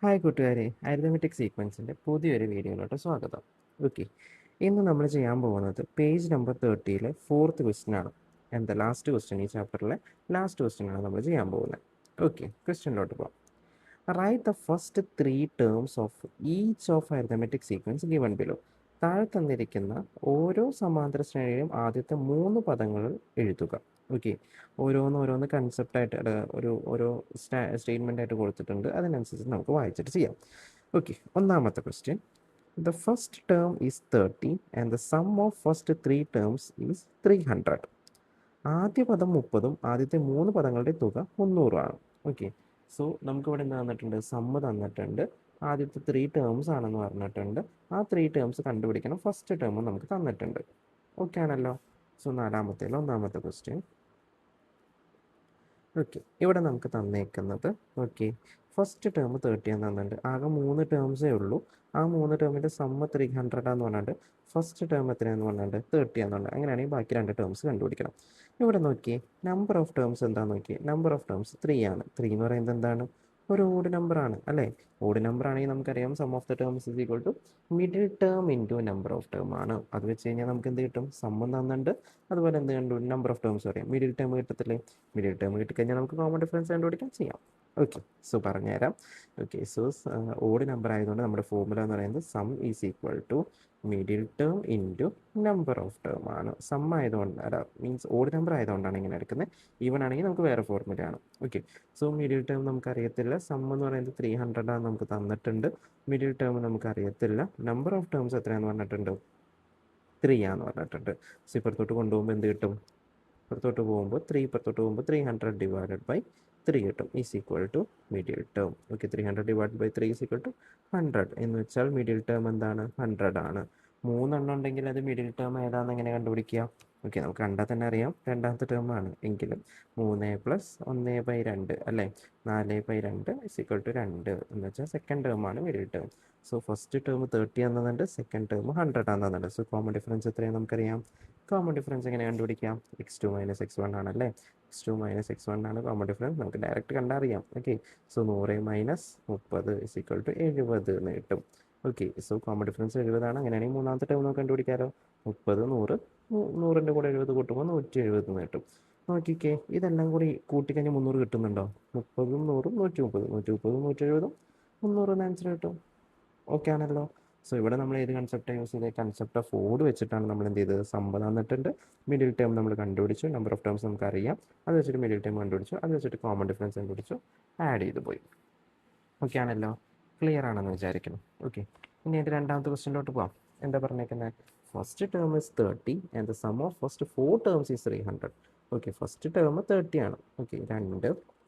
Hi കൂട്ടുകാരെ, arithmetic സീക്വൻസിൻ്റെ പുതിയൊരു വീഡിയോയിലോട്ട് സ്വാഗതം. ഓക്കെ, ഇന്ന് നമ്മൾ ചെയ്യാൻ പോകുന്നത് പേജ് നമ്പർ 30-ലെ 4th ക്വസ്റ്റ്യൻ ആണ്. എന്താ ലാസ്റ്റ് ക്വസ്റ്റ്യൻ, ഈ ചാപ്റ്ററിലെ ലാസ്റ്റ് ക്വസ്റ്റ്യൻ ആണ് നമ്മൾ ചെയ്യാൻ പോകുന്നത്. ഓക്കെ, ക്വസ്റ്റ്യനിലോട്ട് പോകാം. Write the first 3 terms of each of arithmetic sequence given below. താഴെ തന്നിരിക്കുന്ന ഓരോ സമാന്തര ശ്രേണിയിലും ആദ്യത്തെ 3 പദങ്ങൾ എഴുതുക. ഓക്കെ, ഓരോന്ന് കൺസെപ്റ്റായിട്ട് ഓരോ സ്റ്റേറ്റ്മെൻ്റ് ആയിട്ട് കൊടുത്തിട്ടുണ്ട്. അതിനനുസരിച്ച് നമുക്ക് വായിച്ചിട്ട് ചെയ്യാം. ഓക്കെ, ഒന്നാമത്തെ question. The first term is 30 and the sum of first 3 terms is 300. ആദ്യ പദം 30ഉം ആദ്യത്തെ 3 പദങ്ങളുടെ തുക 300 ആണ്. ഓക്കെ, സോ നമുക്കിവിടെ എന്ത് തന്നിട്ടുണ്ട്? സമ്മ് തന്നിട്ടുണ്ട്. ആദ്യത്തെ 3 ടേംസ് ആണെന്ന് പറഞ്ഞിട്ടുണ്ട്. ആ 3 ടേംസ് കണ്ടുപിടിക്കണം. ഫസ്റ്റ് ടേമും നമുക്ക് തന്നിട്ടുണ്ട്. ഓക്കെ ആണല്ലോ. സോ ഒന്നാമത്തെ ക്വസ്റ്റ്യൻ. ഓക്കെ, ഇവിടെ നമുക്ക് തന്നേക്കുന്നത് ഓക്കെ ഫസ്റ്റ് ടേം 30 എന്ന് തന്നിട്ടുണ്ട്. ആകെ 3 ടേംസേ ഉള്ളൂ. ആ 3 ടേമിൻ്റെ സമ്മ് 300 എന്ന് പറഞ്ഞിട്ട് ഫസ്റ്റ് ടേം എത്രയാണെന്ന് പറഞ്ഞിട്ട് 30 എന്നുണ്ട്. അങ്ങനെയാണെങ്കിൽ ബാക്കി 2 ടേംസ് കണ്ടുപിടിക്കണം. ഇവിടെ നോക്കി നമ്പർ ഓഫ് ടേംസ് എന്താണെന്ന് നോക്കി. നമ്പർ ഓഫ് ടേംസ് 3 ആണ്. 3 എന്ന് പറയുന്നത് എന്താണ്? ഒരു ഓഡ് നമ്പർ ആണ് അല്ലേ? ഓഡ് നമ്പർ ആണെങ്കിൽ നമുക്കറിയാം sum of the terms is equal to middle term into number of term ആണ്. അത് വെച്ച് കഴിഞ്ഞാൽ നമുക്ക് എന്ത് കിട്ടും? സമ്മ് തന്നിട്ടുണ്ട്. അതുപോലെ എന്ത് കണ്ടു? നമ്പർ ഓഫ് ടേംസ് പറയാം. മിഡിൽ ടേം കിട്ടത്തില്ലേ? മിഡിൽ ടേം കിട്ടിക്കഴിഞ്ഞാൽ നമുക്ക് കോമൺ ഡിഫറൻസ് കണ്ടുപിടിക്കാൻ ചെയ്യാം. ഓക്കെ, സോ പറഞ്ഞുതരാം. ഓക്കെ, സോ ഓഡ് നമ്പർ ആയതുകൊണ്ട് നമ്മുടെ ഫോർമുല എന്ന് പറയുന്നത് sum is equal to middle term into number of term ആണ്. സം ആയതുകൊണ്ട് മീൻസ് ഓഡ് നമ്പർ ആയതുകൊണ്ടാണ് ഇങ്ങനെ എടുക്കുന്നത്. ഈവൺ ആണെങ്കിൽ നമുക്ക് വേറെ ഫോർമുലയാണ്. ഓക്കെ, സോ മിഡിൽ ടേം നമുക്ക് അറിയത്തില്ല. സം എന്ന് പറയുന്നത് 300 ആണ് നമുക്ക് തന്നിട്ടുണ്ട്. മിഡിൽ ടേം നമുക്ക് അറിയത്തില്ല. നമ്പർ ഓഫ് ടേംസ് എത്രയാണെന്ന് പറഞ്ഞിട്ടുണ്ട്? 3 ആണെന്ന് പറഞ്ഞിട്ടുണ്ട്. സോ ഇപ്പുറത്തോട്ട് കൊണ്ടുപോകുമ്പോൾ എന്ത് കിട്ടും? ഇപ്പുറത്തോട്ട് പോകുമ്പോൾ 300 ഡിവൈഡഡ് ബൈ 3 കിട്ടും. Is equal to middle term. Okay, 300 divide by 3 is equal to 100 എന്ന് വെച്ചാൽ മിഡിൽ ടേം എന്താണ്? 100 ആണ്. 3 എണ്ണം ഉണ്ടെങ്കിൽ അത് മിഡിൽ ടേം ഏതാണെന്ന് എങ്ങനെ കണ്ടുപിടിക്കുക? ഓക്കെ, നമുക്ക് കണ്ടാൽ തന്നെ അറിയാം രണ്ടാമത്തെ ടേം ആണ്. എങ്കിലും 3 പ്ലസ് 1/2 അല്ലേ? 4/2 ഈസ് ഈക്വൽ ടു 2 എന്ന് വെച്ചാൽ സെക്കൻഡ് ടേം ആണ് middle term. So first term 30 എന്നുണ്ട്, സെക്കൻഡ് ടേം 100 ആണെന്നുണ്ട്. സോ കോമൺ ഡിഫറൻസ് എത്രയാണ് നമുക്കറിയാം. കോമൺ ഡിഫറൻസ് എങ്ങനെ കണ്ടുപിടിക്കാം? x2 - x1 ആണല്ലേ? x2 - x1 ആണ് കോമൺ ഡിഫറൻസ്. നമുക്ക് ഡയറക്റ്റ് കണ്ടറിയാം. Okay, so 100 - 30 is equal to 70 എന്ന് കിട്ടും. ഓക്കെ, സോ കോമൺ ഡിഫറൻസ് 70 ആണ്. അങ്ങനെയാണെങ്കിൽ മൂന്നാമത്തെ ടേം നമുക്ക് കണ്ടുപിടിക്കാമല്ലോ. 30 100 100ൻ്റെ കൂടെ 70 കൂട്ടുമ്പോൾ 170 എന്ന് കിട്ടും. നോക്കിക്കേ, ഇതെല്ലാം കൂടി കൂട്ടിക്കഴിഞ്ഞാൽ 300 കിട്ടുന്നുണ്ടോ? 30ഉം 100ഉം 130, 130ഉം 170ഉം 300 എന്ന് ആൻസർ കിട്ടും. ഓക്കെ ആണല്ലോ. സോ ഇവിടെ നമ്മൾ ഏത് കൺസെപ്റ്റ് യൂസ് ചെയ്തത്? കൺസെപ്റ്റ് ഓഫ് ഓഡ് വെച്ചിട്ടാണ് നമ്മൾ എന്ത് ചെയ്തത്? സമ്പ് തന്നിട്ടുണ്ട്. മിഡിൽ ടേം നമ്മൾ കണ്ടുപിടിച്ചു. നമ്പർ ഓഫ് ടേംസ് നമുക്ക് അറിയാം. അത് വെച്ചിട്ട് മിഡിൽ ടേം കണ്ടുപിടിച്ചു. അത് വെച്ചിട്ട് കോമൺ ഡിഫറൻസ് കണ്ടുപിടിച്ചു. ആഡ് ചെയ്ത് പോയി. ഓക്കെ ആണല്ലോ. ക്ലിയർ ആണെന്ന് വിചാരിക്കണം. ഓക്കെ, ഇനി എൻ്റെ രണ്ടാമത്തെ ക്വസ്റ്റ്യനിലോട്ട് പോകാം. എന്താ പറഞ്ഞേക്കുന്നത്? First term is 30 and the sum of first 4 terms is 300. Okay, first term 30 ആണ്. ഓക്കെ,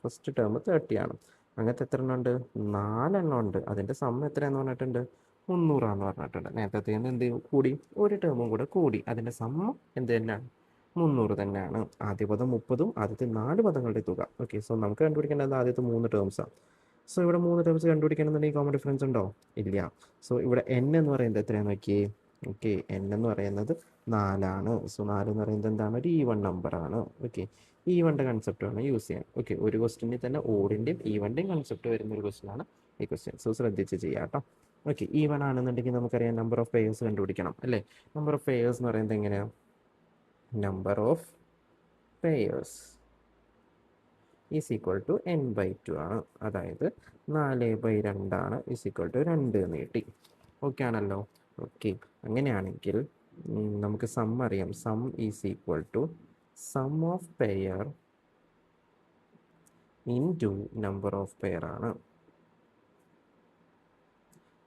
ഫസ്റ്റ് ടേം 30 ആണ്. അങ്ങനത്തെ എത്ര എണ്ണം ഉണ്ട്? 4 എണ്ണം ഉണ്ട്. അതിൻ്റെ സം എത്രയാന്ന് പറഞ്ഞിട്ടുണ്ട്? 300 ആണെന്ന് പറഞ്ഞിട്ടുണ്ട്. നേരത്തെ എന്ത് കൂടി? ഒരു ടേമും കൂടെ കൂടി. അതിൻ്റെ സം എന്ത് തന്നെയാണ്? 300 തന്നെയാണ്. ആദ്യ പദം 30ഉം ആദ്യത്തെ 4 പദങ്ങളുടെ തുക. ഓക്കെ, സോ നമുക്ക് കണ്ടുപിടിക്കേണ്ടത് ആദ്യത്തെ 3 ടേംസാണ്. സോ ഇവിടെ 3 ടേംസ് കണ്ടുപിടിക്കണമെന്നുണ്ടെങ്കിൽ കോമൺ ഡിഫറൻസ് ഉണ്ടോ? ഇല്ല. സോ ഇവിടെ n എന്ന് പറയുന്നത് എത്രയാണെന്ന് നോക്കിയേ. ഓക്കെ, n എന്ന് പറയുന്നത് 4 ആണ്. സോ 4 എന്ന് പറയുന്നത് എന്താണ്? ഒരു ഈവൺ നമ്പർ ആണ്. ഓക്കെ, ഈവൻ്റെ കൺസെപ്റ്റ് ആണ് യൂസ് ചെയ്യാൻ. ഓക്കെ, ഒരു ക്വസ്റ്റ്യനിൽ തന്നെ ഓഡിൻ്റെയും ഈവൻ്റെയും കൺസെപ്റ്റ് വരുന്ന ഒരു ക്വസ്റ്റ്യൻ ആണ് ഈ ക്വസ്റ്റ്യൻ. സോ ശ്രദ്ധിച്ച് ചെയ്യാം കേട്ടോ. ഓക്കെ, ഈവൺ ആണെന്നുണ്ടെങ്കിൽ നമുക്കറിയാം നമ്പർ ഓഫ് പെയേഴ്സ് കണ്ടുപിടിക്കണം അല്ലേ? നമ്പർ ഓഫ് പെയേഴ്സ് എന്ന് പറയുന്നത് എങ്ങനെയാണ്? Number of pairs is equal to n/2 ആണ്. അതായത് 4/2 ആണ് ഈസ് ഈക്വൽ ടു 2 എന്ന് കിട്ടി. ഓക്കെ ആണല്ലോ. ഓക്കെ, അങ്ങനെയാണെങ്കിൽ നമുക്ക് സം അറിയാം. Sum is equal to sum of pair into number of pair ആണ്.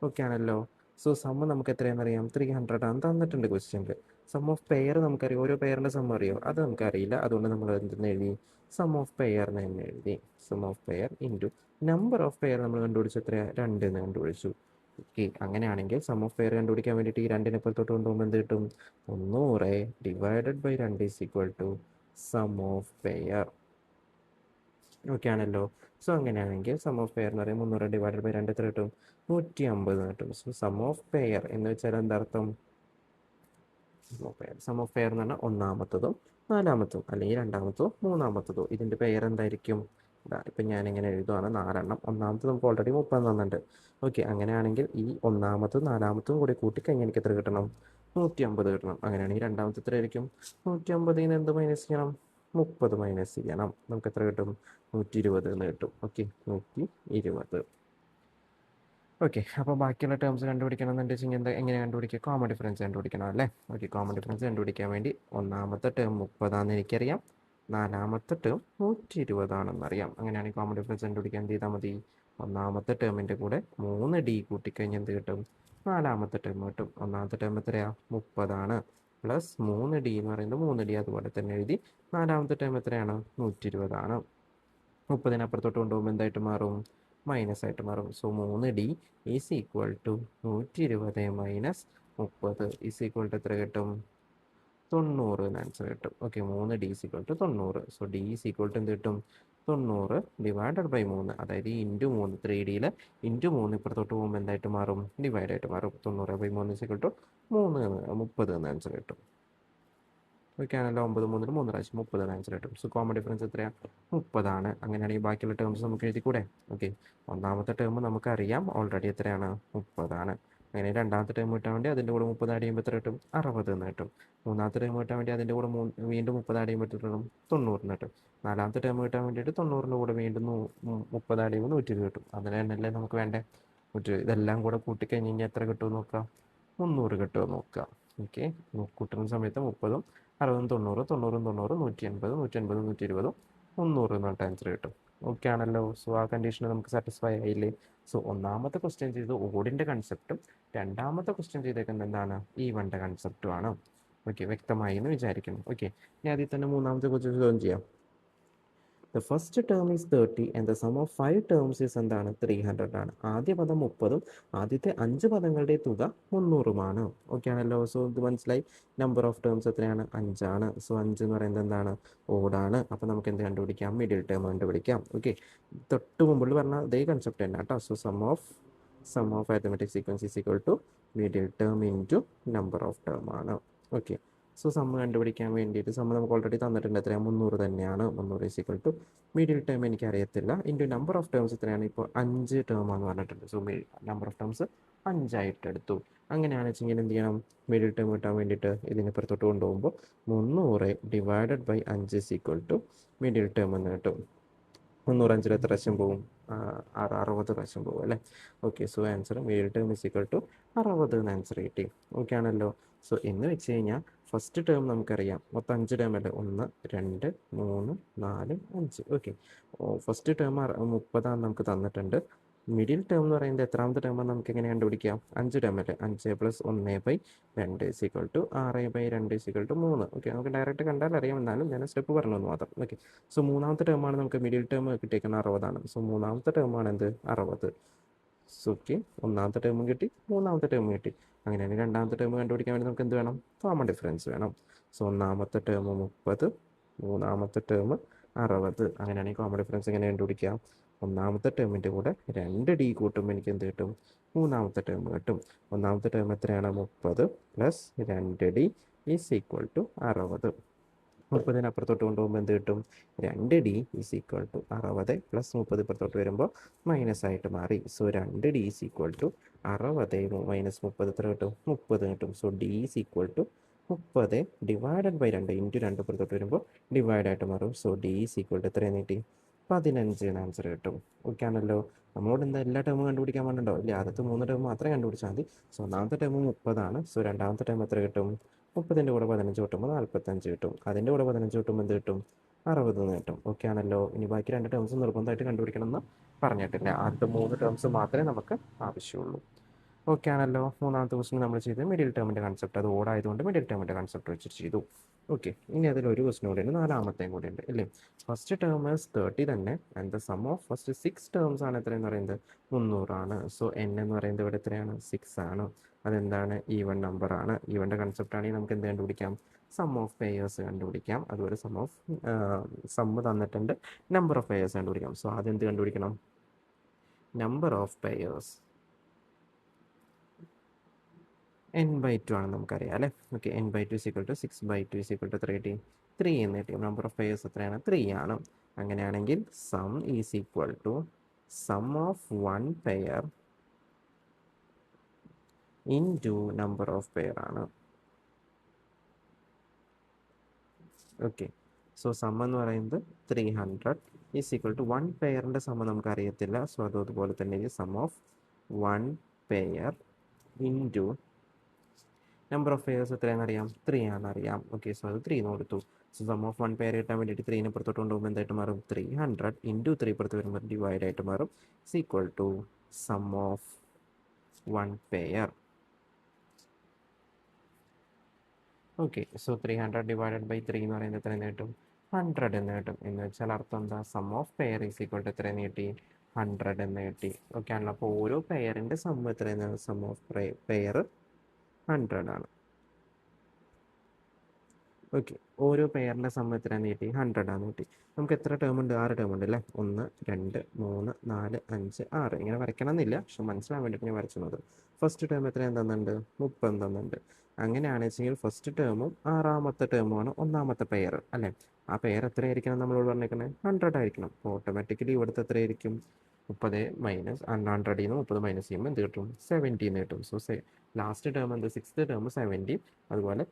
ഓക്കെ ആണല്ലോ. സോ സം നമുക്ക് എത്രയാണെന്നറിയാം? 300 ആണ് തന്നിട്ടുണ്ട് ക്വസ്റ്റ്യനിൽ. സം ഓഫ് പെയർ നമുക്കറിയാം. ഓരോ പെയറിൻ്റെ സം അറിയോ? അത് നമുക്കറിയില്ല. അതുകൊണ്ട് നമ്മൾ എന്തെന്ന് എഴുതി? സം ഓഫ് പെയറിന് തന്നെ എഴുതി. Sum of pair into number of pair നമ്മൾ കണ്ടുപിടിച്ചു. എത്രയാണ്? 2 എന്ന് കണ്ടുപിടിച്ചു. ഓക്കെ, അങ്ങനെയാണെങ്കിൽ സം ഓഫ് പെയർ കണ്ടുപിടിക്കാൻ വേണ്ടിയിട്ട് ഈ 2നെ പുറത്തോട്ട് കൊണ്ടുപോകുമ്പോൾ എന്ത് കിട്ടും? 300 divided by 2 is equal to sum of pair. Okay ആണല്ലോ. സോ അങ്ങനെയാണെങ്കിൽ സം ഓഫ് പെയർ എന്ന് പറയുമ്പോൾ 300 ഡിവൈഡഡ് ബൈ 2 എത്ര കിട്ടും? 150 കിട്ടും. സോ സം ഓഫ് പെയർ എന്ന് വെച്ചാൽ എന്താർത്ഥം? സം ഓഫ് പെയർ എന്ന് പറഞ്ഞാൽ ഒന്നാമത്തതും നാലാമത്തതും അല്ലെങ്കിൽ രണ്ടാമത്തതോ മൂന്നാമത്തതോ ഇതിൻ്റെ പെയർ എന്തായിരിക്കും? ഇപ്പം ഞാനിങ്ങനെ എഴുതുവാണ് 4 ഒന്നാമത്തെ നമുക്ക് ഓൾറെഡി 30 തന്നിട്ടുണ്ട്. ഓക്കെ, അങ്ങനെയാണെങ്കിൽ ഈ ഒന്നാമത്തും നാലാമത്തും കൂടി കൂട്ടിക്കഴിഞ്ഞാൽ എനിക്ക് എത്ര കിട്ടണം? 150 കിട്ടണം. അങ്ങനെയാണെങ്കിൽ രണ്ടാമത്തെ എത്ര ആയിരിക്കും? 150ൽ നിന്ന് എന്ത് മൈനസ് ചെയ്യണം? 30 മൈനസ് ചെയ്യണം. നമുക്ക് എത്ര കിട്ടും? 120 എന്ന് കിട്ടും. ഓക്കെ, 120. ഓക്കെ, അപ്പോൾ ബാക്കിയുള്ള ടേംസ് കണ്ടുപിടിക്കണം എന്നുണ്ടെങ്കിൽ എങ്ങനെ കണ്ടുപിടിക്കുക? കോമൺ ഡിഫറൻസ് കണ്ടുപിടിക്കണം അല്ലേ? ഓക്കെ, കോമൺ ഡിഫറൻസ് കണ്ടുപിടിക്കാൻ വേണ്ടി ഒന്നാമത്തെ ടേം 30 എനിക്കറിയാം, നാലാമത്തെ ടേം 120 അറിയാം. അങ്ങനെയാണെങ്കിൽ കോമൺ ഡിഫറൻസ് കണ്ടുപിടിക്കാൻ എന്ത് ചെയ്താൽ മതി? ഒന്നാമത്തെ ടേമിൻ്റെ കൂടെ 3D കൂട്ടിക്കഴിഞ്ഞാൽ എന്ത് കിട്ടും? നാലാമത്തെ ടേം കിട്ടും. ഒന്നാമത്തെ ടേം എത്രയാ? 30 പ്ലസ് 3D എന്ന് പറയുന്നത് 3D അതുപോലെ തന്നെ എഴുതി. നാലാമത്തെ ടേം എത്രയാണ്? 120. 30 അപ്പുറത്തോട്ട് കൊണ്ടുപോകുമ്പോൾ എന്തായിട്ട് മാറും? മൈനസ് ആയിട്ട് മാറും. So 3D is equal to 120 minus 30 is equal to എത്ര കിട്ടും? 90 എന്ന് ആൻസർ കിട്ടും. Okay, 3D is equal to 90. So D is equal to എന്ത് കിട്ടും? 90 ഡിവൈഡഡ് ബൈ 3, അതായത് ഇൻറ്റു 3. 3Dയിൽ ഇൻറ്റു 3 ഇപ്പുറത്തോട്ട് പോകുമ്പോൾ എന്തായിട്ട് മാറും? ഡിവൈഡ് ആയിട്ട് മാറും. 90/3 ഈസ് ഈക്വൽ ടു 30 എന്ന് ആൻസർ കിട്ടും. ഓക്കെ ആണല്ലോ? 9 3 3 പ്രാവശ്യം 30 ആൻസർ കിട്ടും. സോ കോമൺ ഡിഫറൻസ് എത്രയാണ്? 30. അങ്ങനെയാണെങ്കിൽ ബാക്കിയുള്ള ടേംസ് നമുക്ക് എഴുതിക്കൂടെ? ഓക്കെ, ഒന്നാമത്തെ ടേം നമുക്കറിയാം ഓൾറെഡി എത്രയാണ്? 30. അങ്ങനെ രണ്ടാമത്തെ ടേം കിട്ടാൻ വേണ്ടി അതിൻ്റെ കൂടെ 30 ആഡ് ചെയ്യുമ്പോൾ എത്ര കിട്ടും? 60 എന്ന് കിട്ടും. മൂന്നാമത്തെ ടേം കിട്ടാൻ വേണ്ടി അതിൻ്റെ കൂടെ വീണ്ടും 30 ആഡ് ചെയ്യുമ്പോൾ എത്ര കിട്ടും? 90 എന്ന് കിട്ടും. നാലാമത്തെ ടേം കിട്ടാൻ വേണ്ടിയിട്ട് 90ൻ്റെ കൂടെ വീണ്ടും 30 ആഡ് ചെയ്യുമ്പോൾ 120 കിട്ടും. അതിന് തന്നെയല്ലേ നമുക്ക് വേണ്ടേ? ഇതെല്ലാം കൂടെ കൂട്ടിക്കഴിഞ്ഞ് കഴിഞ്ഞാൽ എത്ര കിട്ടുമെന്ന് നോക്കാം. 300 കിട്ടുമെന്ന് നോക്കാം. ഓക്കെ, കൂട്ടുന്ന സമയത്ത് 30ഉം 60ഉം 90, 90ഉം 90, 180, 180, 120, 300 എന്ന് പറഞ്ഞിട്ട് ആൻസർ കിട്ടും. ഓക്കെ ആണല്ലോ? സോ ആ കണ്ടീഷൻ നമുക്ക് സാറ്റിസ്ഫൈ ആയില്ലേ? സോ ഒന്നാമത്തെ ക്വസ്റ്റ്യൻ ചെയ്ത് ഓഡിൻ്റെ കൺസെപ്റ്റും രണ്ടാമത്തെ ക്വസ്റ്റ്യൻ ചെയ്തേക്കുന്നത് എന്താണ്? ഈവൻ്റെ കൺസെപ്റ്റുമാണ്. ഓക്കെ, വ്യക്തമായി എന്ന് വിചാരിക്കുന്നു. ഓക്കെ, ഇനി അതിൽ തന്നെ മൂന്നാമത്തെ ക്വസ്റ്റ്യൻ സോൾവ് ചെയ്യാം. The first term is 30 and the sum of 5 terms is എന്താണ്? 300 ആണ്. ആദ്യ പദം 30ഉം ആദ്യത്തെ 5 പദങ്ങളുടെ തുക 300ഉമാണ്. ഓക്കെ ആണല്ലോ? സോ ഇത് മനസ്സിലായി. നമ്പർ ഓഫ് ടേംസ് എത്രയാണ്? 5 ആണ്. സോ 5 എന്ന് പറയുന്നത് എന്താണ്? ഓടാണ്. അപ്പോൾ നമുക്ക് എന്ത് കണ്ടുപിടിക്കാം? മിഡിൽ ടേം കണ്ടുപിടിക്കാം. ഓക്കെ, തൊട്ട് മുമ്പിൽ പറഞ്ഞ അതേ കൺസെപ്റ്റ് തന്നെ കേട്ടോ. So sum of arithmetic sequence is equal to middle term into number of term ആണ്. ഓക്കെ, സോ സമ്മ് കണ്ടുപിടിക്കാൻ വേണ്ടിയിട്ട് സമ്മ് നമുക്ക് ഓൾറെഡി തന്നിട്ടുണ്ട്. എത്രയാണ്? 300 തന്നെയാണ്. 300 is equal to middle term എനിക്കറിയത്തില്ല ഇൻറ്റു നമ്പർ ഓഫ് ടേംസ് എത്രയാണ്? ഇപ്പോൾ 5 ടേമാണെന്ന് പറഞ്ഞിട്ടുണ്ട്. സോ നമ്പർ ഓഫ് ടേംസ് 5 എടുത്തു. അങ്ങനെയാണെന്ന് വെച്ചെങ്കിൽ എന്ത് ചെയ്യണം? മിഡിൽ ടേം കിട്ടാൻ വേണ്ടിയിട്ട് ഇതിനെ പുറത്തോട്ട് കൊണ്ടുപോകുമ്പോൾ 300 divided by 5 is equal to middle term എന്ന് കിട്ടും. 305 എത്ര പ്രാവശ്യം പോകും? 60 പ്രാവശ്യം പോകും അല്ലേ? Okay, so answer middle term is equal to 60 എന്ന് ആൻസർ കിട്ടി. ഓക്കെ ആണല്ലോ? സോ എന്ന് വെച്ച് കഴിഞ്ഞാൽ ഫസ്റ്റ് ടേം നമുക്കറിയാം മൊത്തം 5 ടേം അല്ലേ? 1 2 3 4 5. ഓക്കെ, ഫസ്റ്റ് ടേം 30 നമുക്ക് തന്നിട്ടുണ്ട്. മിഡിൽ ടേം എന്ന് പറയുന്നത് എത്രാമത്തെ ടേമാണ്? നമുക്ക് എങ്ങനെ കണ്ടുപിടിക്കാം? 5 ടേം അല്ലേ? 5+1/2 equal to 6/2 equal to 3. Okay, നമുക്ക് ഡയറക്റ്റ് കണ്ടാൽ അറിയാം, എന്നാലും ഞാൻ സ്റ്റെപ്പ് പറഞ്ഞു എന്ന് മാത്രം. ഓക്കെ, സോ മൂന്നാമത്തെ ടേമാണ് നമുക്ക് മിഡിൽ ടേം കിട്ടിയേക്കുന്നത് 60ആണ്. സോ മൂന്നാമത്തെ ടേമാണ് എന്ത്? 60. സോ ഓക്കെ, ഒന്നാമത്തെ ടേമും കിട്ടി, മൂന്നാമത്തെ ടേമും കിട്ടി. അങ്ങനെയാണെങ്കിൽ രണ്ടാമത്തെ ടേം കണ്ടുപിടിക്കാൻ വേണ്ടി നമുക്ക് എന്ത് വേണം? കോമൺ ഡിഫറൻസ് വേണം. സോ ഒന്നാമത്തെ ടേം 30, മൂന്നാമത്തെ ടേം 60. അങ്ങനെയാണെങ്കിൽ കോമൺ ഡിഫറൻസ് എങ്ങനെ കണ്ടുപിടിക്കാം? ഒന്നാമത്തെ ടേമിൻ്റെ കൂടെ 2D കൂട്ടുമ്പോൾ എനിക്ക് എന്ത് കിട്ടും? മൂന്നാമത്തെ ടേം കിട്ടും. ഒന്നാമത്തെ ടേം എത്രയാണ്? 30 plus 2D is equal to 60. 30 അപ്പുറത്തോട്ട് കൊണ്ടുപോകുമ്പോൾ എന്ത് കിട്ടും? 2D is equal to 60 plus 30 ഇപ്പുറത്തോട്ട് വരുമ്പോൾ മൈനസ് ആയിട്ട് മാറി. So 2D is equal to 60 minus 30 എത്ര കിട്ടും? 30 കിട്ടും. So D is equal to 30 divided by 2 into 2 പുറത്തോട്ട് വരുമ്പോൾ ഡിവൈഡ് ആയിട്ട് മാറും. So D is equal to എത്രയാണ് കിട്ടി? 15 എന്ന് ആൻസർ കിട്ടും. ഓക്കെ ആണല്ലോ? നമ്മളോട് എന്താ എല്ലാ ടേമും കണ്ടുപിടിക്കാൻ പറഞ്ഞിട്ടുണ്ടോ? ഇല്ല, ആദ്യത്തെ 3 ടേം മാത്രമേ കണ്ടുപിടിച്ചാൽ മതി. സോ ഒന്നാമത്തെ ടേം 30ആണ്. സോ രണ്ടാമത്തെ ടേം എത്ര കിട്ടും? 30ൻ്റെ കൂടെ 15 കിട്ടുമ്പോൾ 45 കിട്ടും. അതിൻ്റെ കൂടെ 15 കിട്ടുമ്പോൾ എന്ത് കിട്ടും? 60 എന്ന് കിട്ടും. ഓക്കെ ആണല്ലോ? ഇനി ബാക്കി 2 ടേംസ് നിർബന്ധമായിട്ട് കണ്ടുപിടിക്കണം എന്ന് പറഞ്ഞിട്ടില്ല. ആദ്യത്തെ 3 ടേംസ് മാത്രമേ നമുക്ക് ആവശ്യമുള്ളൂ. ഓക്കെ ആണല്ലോ? മൂന്നാമത്തെ ക്വസ്റ്റ്യൻ നമ്മൾ ചെയ്ത് മിഡിൽ ടേമിൻ്റെ കൺസെപ്റ്റ്, അത് ഓടായതുകൊണ്ട് മിഡിൽ ടേമിൻ്റെ കൺസെപ്റ്റ് വെച്ചിട്ട് ചെയ്തു. ഓക്കെ, ഇനി അതിലൊരു ക്വസ്റ്റ്യൻ കൂടെ ഉണ്ട്, നാലാമത്തെയും കൂടെ ഉണ്ട് അല്ലേ? ഫസ്റ്റ് ടേം 30 തന്നെ and the sum of first 6 terms ആണ് എത്രയെന്ന് പറയുന്നത്? 300 ആണ്. സോ n എന്ന് പറയുന്നത് ഇവിടെ എത്രയാണ്? 6 ആണ്. അതെന്താണ്? ഈവൻ നമ്പർ ആണ്. ഈവൻ്റെ കൺസെപ്റ്റ് ആണെങ്കിൽ നമുക്ക് എന്ത് കണ്ടുപിടിക്കാം? സം ഓഫ് പെയേഴ്സ് കണ്ടുപിടിക്കാം. അതുപോലെ സമ്മ് തന്നിട്ടുണ്ട്, നമ്പർ ഓഫ് പെയേഴ്സ് കണ്ടുപിടിക്കാം. സോ ആദ്യം എന്ത് കണ്ടുപിടിക്കണം? നമ്പർ ഓഫ് പെയേഴ്സ് n/2 ആണ് നമുക്കറിയാം അല്ലേ? ഓക്കെ, n/2 = 6/2 = 3 എന്ന് കിട്ടി. നമ്പർ ഓഫ് പെയേഴ്സ് എത്രയാണ്? 3 ആണ്. അങ്ങനെയാണെങ്കിൽ sum is equal to sum of one pair into number of pair ആണ്. ഓക്കെ, സോ സം എന്ന് പറയുന്നത് 300 ഈസ് ഈക്വൽ ടു വൺ പെയറിൻ്റെ സം നമുക്ക് അറിയത്തില്ല. സോ അതുപോലെ തന്നെ sum of one pair into number of pairs എത്രയാണെന്ന് അറിയാം, 3 ആണെന്നറിയാം. ഓക്കെ, സോ അത് 3 കൊടുത്തു. So sum of one pair കിട്ടാൻ വേണ്ടിയിട്ട് 3 പുറത്തോട്ട് കൊണ്ടുപോകുമ്പോൾ എന്തായിട്ട് മാറും, 300 ഇൻറ്റു 3 പുറത്ത് വരുമ്പോൾ ഡിവൈഡ് ആയിട്ട് മാറും. Is equal to sum of one pair. Okay, so 300 divided by 3 എന്ന് പറയുന്നത് എത്ര എന്ന് കിട്ടും, 100 എന്ന് കിട്ടും. എന്ന് വെച്ചാൽ അർത്ഥം എന്താ, sum of pair is equal to എത്ര എന്ന് കിട്ടി, 100 എന്ന് കിട്ടി. ഓക്കെ ആണല്ലോ. അപ്പോൾ ഓരോ പെയറിൻ്റെ സം എത്രയാണ്, സം ഓഫ് പെയർ 100 ആണ്. ഓക്കെ, ഓരോ പെയറിൻ്റെ സം എത്രയാണെന്ന് കിട്ടി, 100 ആണ് കിട്ടി. നമുക്ക് എത്ര ടേം ഉണ്ട്, 6 ടേം ഉണ്ട് അല്ലേ. 1 2 3 4 5 6 ഇങ്ങനെ വരയ്ക്കണമെന്നില്ല, പക്ഷെ മനസ്സിലാൻ വേണ്ടിയിട്ട് ഞാൻ വരച്ചുന്നത്. ഫസ്റ്റ് ടേം എത്രയും തന്നുണ്ട്, 30 തന്നുണ്ട്. അങ്ങനെയാണെന്ന് വെച്ചെങ്കിൽ ഫസ്റ്റ് ടേമും ആറാമത്തെ ടേമുമാണ് ഒന്നാമത്തെ പെയർ അല്ലേ. ആ പെയർ എത്രയായിരിക്കണം നമ്മളോട് പറഞ്ഞേക്കുന്നത്, 100 ആയിരിക്കണം. അപ്പോൾ ഓട്ടോമാറ്റിക്കലി ഇവിടുത്തെ എത്രയായിരിക്കും, 30 മൈനസ് 100 നിന്ന് 30 മൈനസ് ചെയ്യുമ്പോൾ എന്ത് കിട്ടും, 70 എന്ന് കിട്ടും. സോ ലാസ്റ്റ് ടേം എന്ത്, സിക്സ്ത് ടേം 70, അതുപോലെ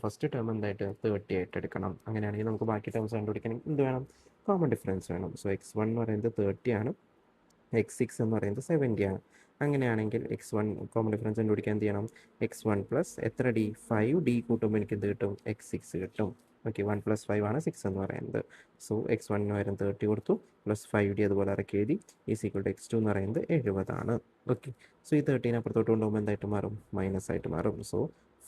ഫസ്റ്റ് ടേം എന്തായിട്ട് 30 ആയിട്ട് എടുക്കണം. അങ്ങനെയാണെങ്കിൽ നമുക്ക് ബാക്കി ടേംസ് കണ്ടുപിടിക്കണമെങ്കിൽ എന്ത് വേണം, കോമൺ ഡിഫറൻസ് വേണം. സോ x1 എന്ന് പറയുന്നത് 30 ആണ്, x6 എന്ന് പറയുന്നത് 70 ആണ്. അങ്ങനെയാണെങ്കിൽ x1 കോമൺ ഡിഫറൻസ് കണ്ടുപിടിക്കാൻ എന്ത് ചെയ്യണം, x1 പ്ലസ് എത്ര ഡി, 5d കൂട്ടുമ്പോൾ എനിക്ക് എന്ത് കിട്ടും, x6 കിട്ടും. ഓക്കെ, 1 + 5 ആണ് 6 എന്ന് പറയുന്നത്. സോ x1 വരും 30 കൊടുത്തു, പ്ലസ് 5d അതുപോലെ ഇറക്കി എഴുതി, ഈസ് ഈക്വൽ ടു x2 എന്ന് പറയുന്നത് 70 ആണ്. ഓക്കെ, സോ ഈ 13 അപ്പുറത്തോട്ട് കൊണ്ടുപോകുമ്പോൾ എന്തായിട്ട് മാറും, മൈനസ് ആയിട്ട് മാറും. So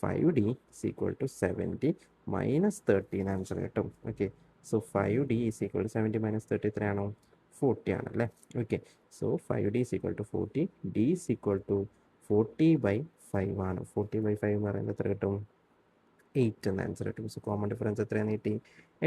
5d is equal to 70 minus 13 answer കിട്ടും. Okay, so 5d is equal to 70 minus 30 എത്രയാണോ, 40 ആണല്ലേ. Okay, so 5d is equal to 40, d is equal to 40/5 ആണ്. 40/5 എന്ന് പറയുന്നത് എത്ര കിട്ടും, 8 എന്ന ആൻസർ കിട്ടും. സോ കോമൺ ഡിഫറൻസ് എത്രയാണെന്ന് കിട്ടി,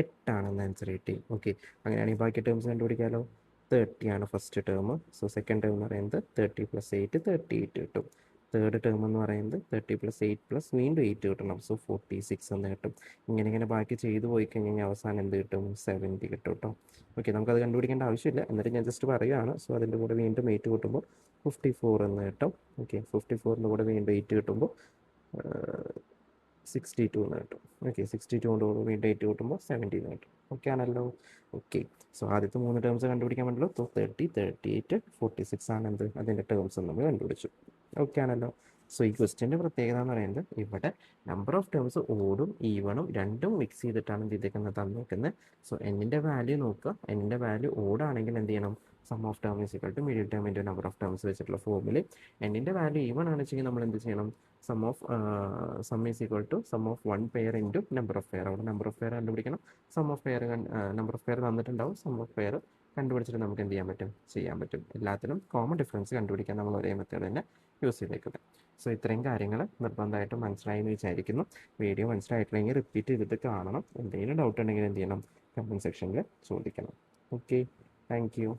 8 ആണെന്ന് ആൻസർ കിട്ടി. ഓക്കെ, അങ്ങനെയാണെങ്കിൽ ബാക്കി ടേംസ് കണ്ടുപിടിക്കാമല്ലോ. 30 ആണ് first term. So second term എന്ന് പറയുന്നത് 30 + 8 38 കിട്ടും. തേർഡ് ടേം എന്ന് പറയുന്നത് 30 + 8 പ്ലസ് വീണ്ടും 8 കിട്ടണം. സോ 46 എന്ന് കിട്ടും. ഇങ്ങനെ ബാക്കി ചെയ്തു പോയി കഴിഞ്ഞാൽ അവസാനം എന്ത് കിട്ടും, 70 കിട്ടും കേട്ടോ. ഓക്കെ, നമുക്കത് കണ്ടുപിടിക്കേണ്ട ആവശ്യമില്ല, എന്നിട്ട് ഞാൻ ജസ്റ്റ് പറയുകയാണ്. സോ അതിൻ്റെ കൂടെ വീണ്ടും 8 കിട്ടുമ്പോൾ 54 എന്ന് കിട്ടും. ഓക്കെ, 54ൻ്റെ കൂടെ വീണ്ടും 8 കിട്ടുമ്പോൾ 62 എന്ന് കിട്ടും. ഓക്കെ, 62 കൊണ്ട് വീണ്ടും 8 കിട്ടുമ്പോൾ 70 എന്ന് കിട്ടും. ഓക്കെ ആണല്ലോ. ഓക്കെ, സോ ആദ്യത്തെ 3 ടേംസ് കണ്ടുപിടിക്കാൻ വേണ്ടല്ലോ. സോ 30 38 46 ആണ് എന്ത്, അതിൻ്റെ ടേംസ് നമ്മൾ കണ്ടുപിടിച്ചു. ഓക്കെ ആണല്ലോ. സോ ഈ ക്വസ്റ്റ്യൻ്റെ പ്രത്യേകത എന്ന് പറയുന്നത് ഇവിടെ നമ്പർ ഓഫ് ടേംസ് ഓടും ഈവണും രണ്ടും മിക്സ് ചെയ്തിട്ടാണ് എന്ത് ചെയ്തേക്കുന്നത്, തന്നേക്കുന്നത്. സോ എന്നിൻ്റെ വാല്യൂ നോക്കുക, എന്നിൻ്റെ വാല്യൂ ഓടാണെങ്കിൽ എന്ത് ചെയ്യണം, sum of term is equal to middle term into number of terms വെച്ചിട്ടുള്ള ഫോമിൽ. എന്നിൻ്റെ വാല്യൂ ഈവൺ ആണെന്ന് വെച്ചെങ്കിൽ നമ്മൾ എന്ത് ചെയ്യണം, sum is equal to sum of one pair into number of pair. അവിടെ നമ്പർ ഓഫ് പെയർ കണ്ടുപിടിക്കണം, sum of pair number of pair തന്നിട്ടുണ്ടാവും, സം ഓഫ് പെയർ കണ്ടുപിടിച്ചിട്ട് നമുക്ക് എന്ത് ചെയ്യാൻ പറ്റും. എല്ലാത്തിനും കോമൺ ഡിഫറൻസ് കണ്ടുപിടിക്കാൻ നമ്മൾ ഒരേ മെത്തേഡ് തന്നെ യൂസ് ചെയ്തേക്കുന്നത്. സോ ഇത്രയും കാര്യങ്ങൾ നിർബന്ധമായിട്ടും മനസ്സിലായി എന്ന് വിചാരിക്കുന്നു. വീഡിയോ മനസ്സിലായിട്ടില്ലെങ്കിൽ റിപ്പീറ്റ് ചെയ്തിട്ട് കാണണം. എന്തെങ്കിലും ഡൗട്ട് ഉണ്ടെങ്കിൽ എന്ത് ചെയ്യണം, കമൻറ്റ് സെക്ഷനിൽ ചോദിക്കണം. Okay, thank you.